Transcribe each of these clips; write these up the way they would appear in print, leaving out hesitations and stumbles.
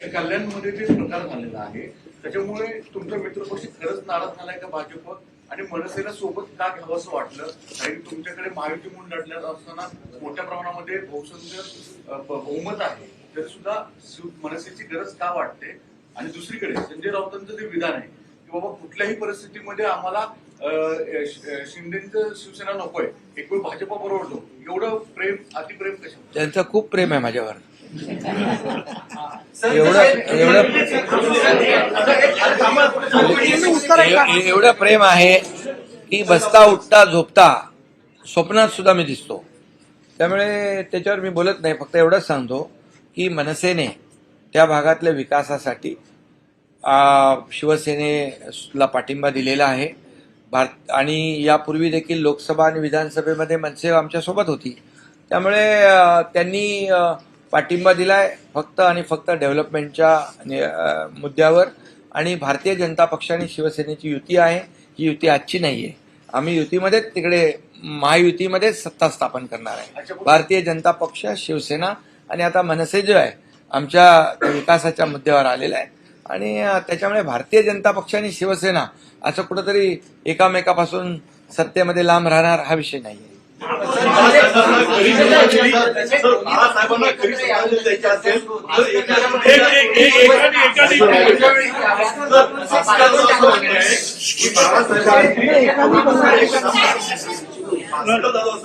कल्याणमध्ये जे प्रकार झालेला आहे त्याच्यामुळे तुमचा मित्रपक्ष खरंच नाराज झालाय का भाजप आणि मनसेला सोबत का घ्यावं असं वाटलं? कारण तुमच्याकडे महायुती म्हणून लढल्या असताना मोठ्या प्रमाणामध्ये बहुमत आहे तरी सुद्धा मनसेची गरज का वाटते? आणि दुसरीकडे संजय राऊतांचं जे विधान आहे की बाबा कुठल्याही परिस्थितीमध्ये आम्हाला शिंदेचं शिवसेना नकोय, एक वेळ भाजपा बरोबर जाऊ, एवढं प्रेम अतिप्रेम कशा? त्यांचं खूप प्रेम आहे माझ्यावर. एवढं प्रेम आहे की बसता उठता झोपता स्वप्नात सुद्धा मी दिसतो. त्यामुळे त्याच्यावर मी बोलत नाही, फक्त एवढंच सांगतो की मनसेने त्या भागातल्या विकासासाठी शिवसेनेला पाठिंबा दिलेला आहे. आणि यापूर्वी देखील लोकसभा आणि विधानसभेमध्ये मनसे आमच्यासोबत होती. त्यामुळे त्यांनी पाठिंबा दिलाय फक्त आणि फक्त डेव्हलपमेंटच्या मुद्द्यावर. आणि भारतीय जनता पक्ष आणि शिवसेनेची युती आहे, ही युती आजची नाहीये. आम्ही युतीमध्ये तिकडे महायुतीमध्ये सत्ता स्थापन करणार आहे. भारतीय जनता पक्ष, शिवसेना आणि आता मनसे जो आहे आमच्या विकासाच्या मुद्द्यावर आलेला आहे. आणि त्याच्यामुळे भारतीय जनता पक्ष आणि शिवसेना असं कुठंतरी एकामेकापासून सत्तेमध्ये लांब राहणार हा विषय नाही. असं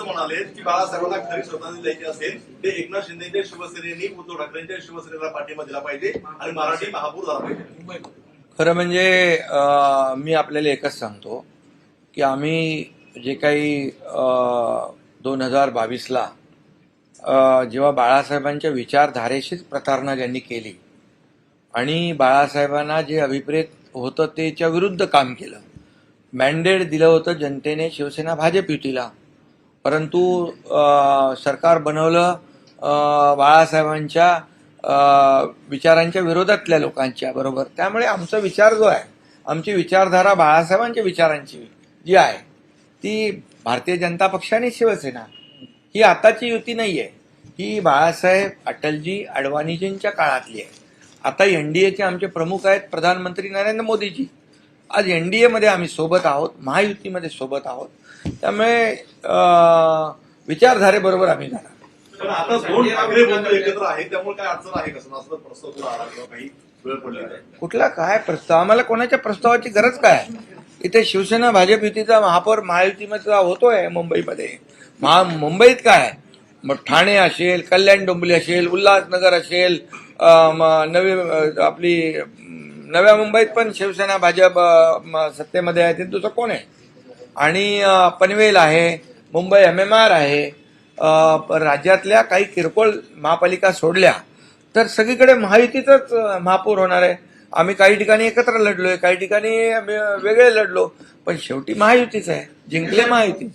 म्हणाले की बाळासाहेबांना खरी श्रद्धांजली द्यायची असेल ते एकनाथ शिंदेच्या शिवसेनेने उद्धव ठाकरेंच्या शिवसेनेला पाठिंबा दिला पाहिजे आणि मराठी महापूर झाला पाहिजे. खरं म्हणजे मी आपल्याला एकच सांगतो की आम्ही जे काही 2022ला जेव्हा बाळासाहेबांच्या विचारधारेशीच प्रतारणा ज्यांनी केली आणि बाळासाहेबांना जे अभिप्रेत होतं त्याच्या विरुद्ध काम केलं, मॅन्डेट दिलं होतं जनतेने शिवसेना भाजप युतीला, परंतु सरकार बनवलं बाळासाहेबांच्या विचारांच्या विरोधातल्या लोकांच्या बरोबर. त्यामुळे आमचा विचार जो आहे, आमची विचारधारा बाळासाहेबांच्या विचारांची जी आहे ती भारतीय जनता पक्ष आणि शिवसेना ही आताची युती नाहीये. ही बाळासाहेब, अटलजी, अडवाणीजींच्या काळातली आहे. आता एनडीएचे आमचे प्रमुख आहेत प्रधानमंत्री नरेंद्र मोदीजी. आज एनडीए मध्ये आम्ही सोबत आहोत, महायुतीमध्ये सोबत आहोत. त्यामुळे विचारधारेबरोबर आम्ही जाणार. पण आता दोन ठाकरे बंधू एकत्र आहेत, त्यामुळे काय अडचण आहे का? असं प्रस्ताव तुला आला किंवा काही वेळ पडली? कुठला काय प्रस्ताव? आम्हाला कोणाच्या प्रस्तावाची गरज काय? इथे शिवसेना भाजप युतीचा महापौर महायुतीमध्ये होतोय मुंबईमध्ये. मुंबईत काय, मग ठाणे असेल, कल्याण डोंबिवली असेल, उल्हासनगर असेल, नव्या मुंबईत पण शिवसेना भाजप सत्तेमध्ये आहे. ते दुसरं कोण आहे? आणि पनवेल आहे, मुंबई MMR आहे. राज्यातल्या काही किरकोळ महापालिका सोडल्या तर सगळीकडे महायुतीचाच महापौर होणार आहे. आम्ही काही ठिकाणी एकत्र लढलोय, काही ठिकाणी वेगळे लढलो, पण शेवटी महायुतीच आहे, जिंकले महायुती.